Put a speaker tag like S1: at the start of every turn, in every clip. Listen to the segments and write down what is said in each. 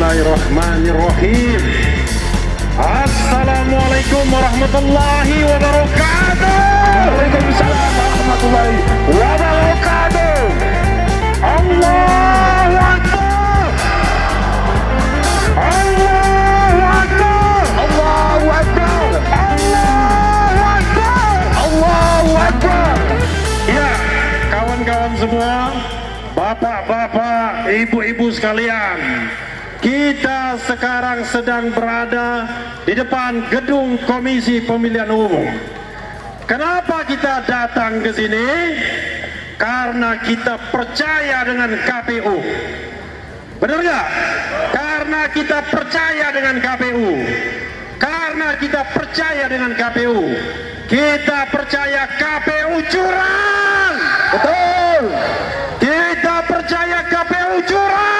S1: Bismillahirrahmanirrahim. Assalamualaikum warahmatullahi wabarakatuh.
S2: Waalaikumsalam warahmatullahi wabarakatuh.
S1: Allahu Akbar. Allahu Akbar.
S2: Allahu Akbar.
S1: Allahu Akbar.
S2: Allahu Akbar.
S1: Ya, kawan-kawan semua, bapak-bapak, ibu-ibu sekalian, kita sekarang sedang berada di depan gedung Komisi Pemilihan Umum. Kenapa kita datang ke sini? Karena kita percaya dengan KPU. Benar nggak? Karena kita percaya dengan KPU. Karena kita percaya dengan KPU. Kita percaya KPU curang.
S2: Betul.
S1: Kita percaya KPU curang.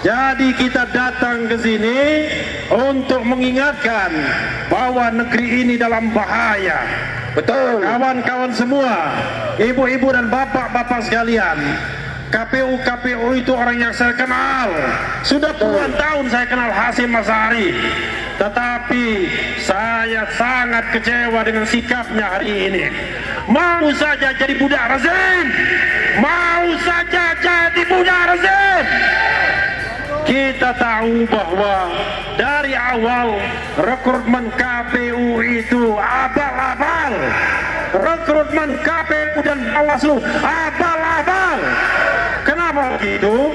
S1: Jadi kita datang ke sini untuk mengingatkan bahwa negeri ini dalam bahaya.
S2: Betul.
S1: Kawan-kawan semua, ibu-ibu dan bapak-bapak sekalian, KPU itu orang yang saya kenal. Sudah puluhan tahun saya kenal Hasyim Asy'ari. Tetapi saya sangat kecewa dengan sikapnya hari ini. Mau saja jadi budak rezim. Mau saja jadi budak rezim. Kita tahu bahwa dari awal rekrutmen KPU itu abal-abal. Rekrutmen KPU dan Bawaslu abal-abal. Kenapa begitu?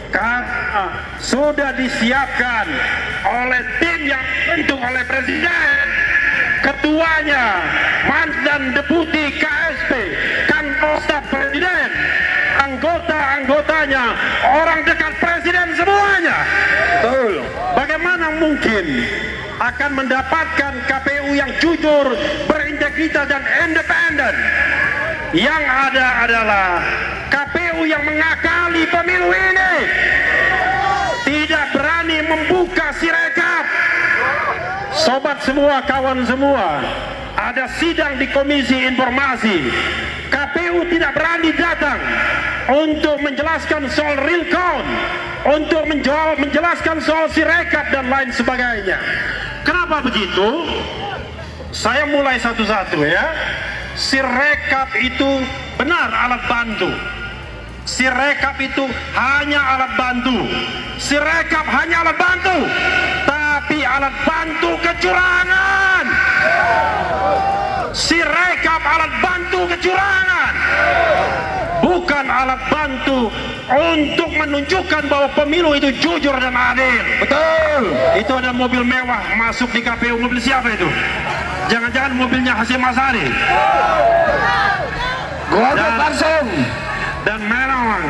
S1: Karena sudah disiapkan oleh tim yang dibentuk oleh Presiden. Ketuanya mantan deputi KSP, Kantor Staf Presiden. Anggota-anggotanya orang dekat Presiden semuanya.
S2: Betul.
S1: Bagaimana mungkin akan mendapatkan KPU yang jujur, berintegritas dan independen? Yang ada adalah KPU yang mengakali pemilu ini, tidak berani membuka sirekap. Sobat semua, kawan semua, ada sidang di Komisi Informasi. KPU tidak berani datang untuk menjelaskan soal real count, untuk menjelaskan soal sirekap dan lain sebagainya. Kenapa begitu? Saya mulai satu-satu ya. Sirekap itu benar alat bantu. Sirekap itu hanya alat bantu. Sirekap hanya alat bantu, tapi alat bantu kecurangan. Sirekap alat bantu kecurangan, bukan alat bantu untuk menunjukkan bahwa pemilu itu jujur dan adil.
S2: Betul.
S1: Itu ada mobil mewah masuk di KPU. Mobil siapa itu? Jangan-jangan mobilnya Hasyim Asy'ari.
S2: Golkar langsung.
S1: Dan memang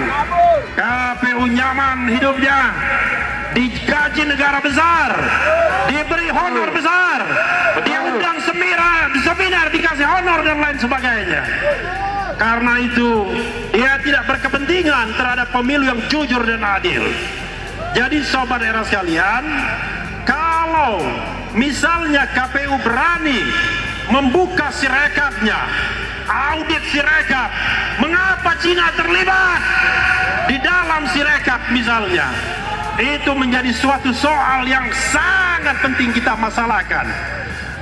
S1: KPU nyaman hidupnya, digaji negara besar, diberi honor besar, diundang seminar, dikasih honor dan lain sebagainya. Karena itu dia tidak berkepentingan terhadap pemilu yang jujur dan adil. Jadi sobat era sekalian, kalau misalnya KPU berani membuka sirekapnya, audit sirekap, mengapa Cina terlibat di dalam sirekap misalnya? Itu menjadi suatu soal yang sangat penting kita masalahkan.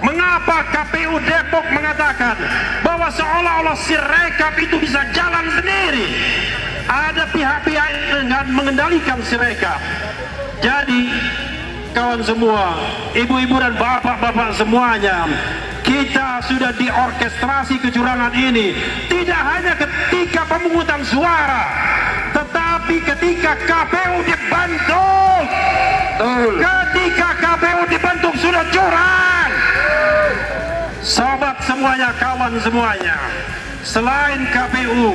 S1: Mengapa KPU Depok mengatakan bahwa seolah-olah sirekap itu bisa jalan sendiri? Ada pihak-pihak yang mengendalikan sirekap. Jadi kawan semua, ibu-ibu dan bapak-bapak semuanya, kita sudah diorkestrasi kecurangan ini. Tidak hanya ketika pemungutan suara, tetapi ketika KPU dibentuk. Ketika KPU dibentuk sudah curang. Sobat semuanya, kawan semuanya, selain KPU,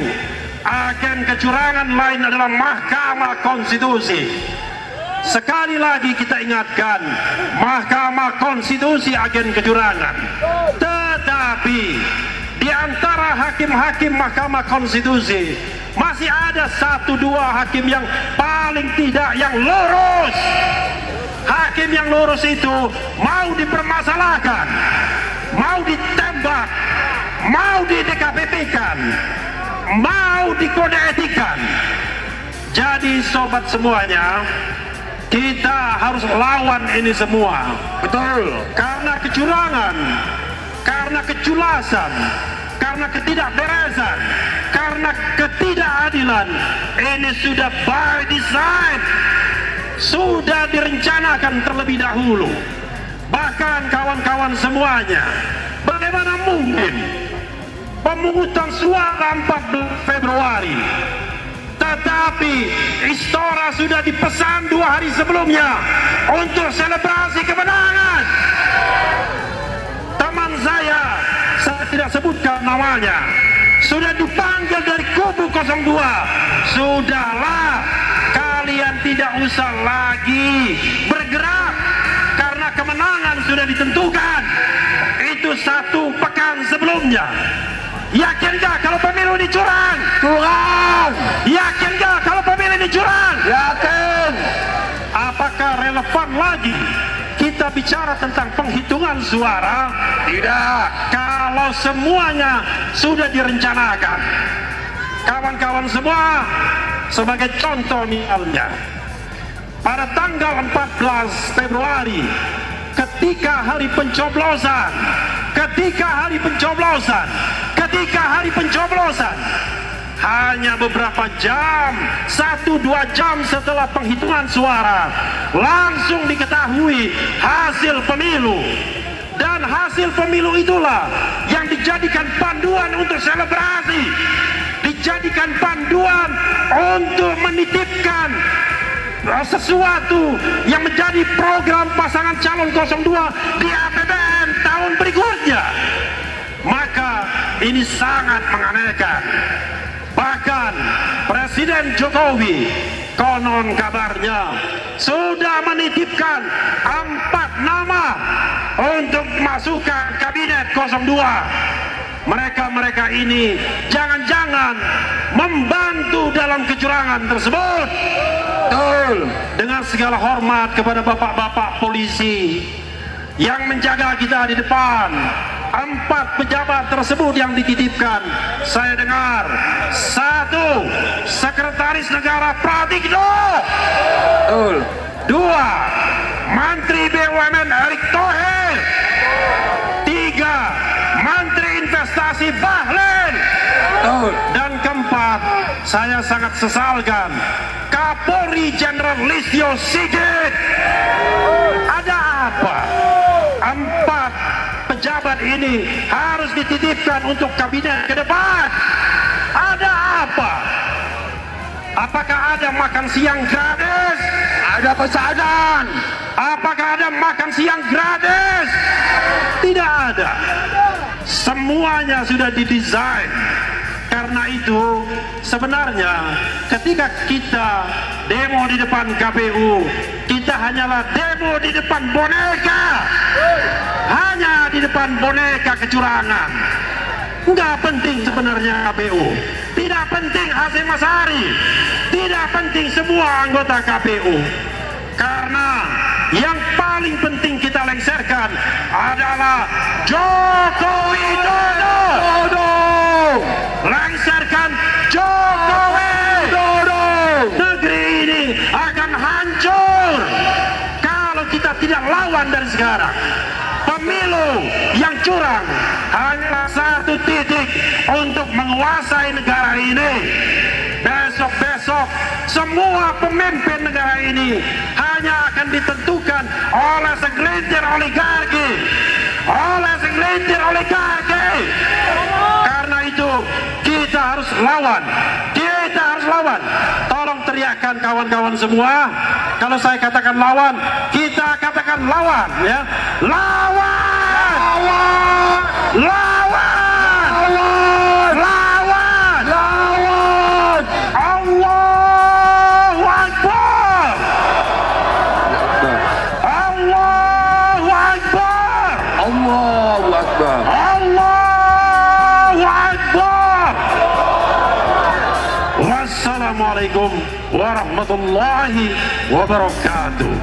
S1: agen kecurangan lain adalah Mahkamah Konstitusi. Sekali lagi kita ingatkan, Mahkamah Konstitusi agen kecurangan. Tetapi di antara hakim-hakim Mahkamah Konstitusi masih ada 1-2 hakim yang paling tidak yang lurus. Hakim yang lurus itu mau dipermasalahkan, mau ditembak, mau di DKPP-kan, mau dikode etikan. Jadi sobat semuanya, kita harus lawan ini semua.
S2: Betul.
S1: Karena kecurangan, karena keculasan, karena ketidakberesan, karena ketidakadilan, ini sudah by design, sudah direncanakan terlebih dahulu. Bahkan kawan-kawan semuanya, bagaimana mungkin pemungutan suara 14 Februari, tetapi Istora sudah dipesan 2 hari sebelumnya untuk selebrasi kemenangan. Teman saya tidak sebutkan namanya, sudah dipanggil dari kubu 02. Sudahlah, kalian tidak usah lagi bergerak karena kemenangan sudah ditentukan. Itu 1 pekan sebelumnya. Yakin gak kalau pemilu ini curang?
S2: Curang.
S1: Yakin gak kalau pemilu ini curang?
S2: Yakin.
S1: Apakah relevan lagi kita bicara tentang penghitungan suara?
S2: Tidak.
S1: Kalau semuanya sudah direncanakan. Kawan-kawan semua, sebagai contoh misalnya, pada tanggal 14 Februari, ketika hari pencoblosan, hanya beberapa jam, 1-2 jam setelah penghitungan suara, langsung diketahui hasil pemilu. Dan hasil pemilu itulah yang dijadikan panduan untuk selebrasi, dijadikan panduan untuk menitipkan sesuatu yang menjadi program pasangan calon 02 di APBN tahun berikutnya. Maka ini sangat menganehkan. Bahkan Presiden Jokowi konon kabarnya sudah menitipkan 4 nama untuk masukkan kabinet 02. Mereka ini jangan-jangan membantu dalam kecurangan tersebut.
S2: Betul.
S1: Dengan segala hormat kepada bapak-bapak polisi yang menjaga kita di depan, 4 pejabat tersebut yang dititipkan, saya dengar 1. Sekretaris Negara Pratikno.
S2: Betul.
S1: 2. Menteri BUMN Erick Thohir. 3. Menteri Investasi Bahlil.
S2: Betul.
S1: Dan keempat, saya sangat sesalkan Kapolri Jenderal Listio Sigit. Ada apa? 4 pejabat ini harus dititipkan untuk kabinet ke depan. Ada apa? Apakah ada makan siang gratis?
S2: Ada pesanan.
S1: Apakah ada makan siang gratis? Tidak ada. Semuanya sudah didesain. Karena itu sebenarnya ketika kita demo di depan KPU, kita hanyalah demo di depan boneka. Hanya di depan boneka kecurangan. Nggak penting sebenarnya KPU, tidak penting Hasyim Asyari, tidak penting semua anggota KPU. Karena yang paling penting kita lengserkan adalah Joko Widodo. Lengserkan Jokowi. Negeri ini akan hancur kalau kita tidak lawan dari sekarang. Pemilu yang curang hanya 1 titik untuk menguasai negara ini. Besok-besok semua pemimpin negara ini hanya akan ditentukan oleh segelintir oligarki. Karena itu kita harus lawan. Tolong teriakkan kawan-kawan semua. Kalau saya katakan lawan, kita katakan lawan, ya. Allahu Akbar. Allahu Akbar.
S2: Allahu Akbar.
S1: Allahu Akbar. Wassalamualaikum warahmatullahi wabarakatuh.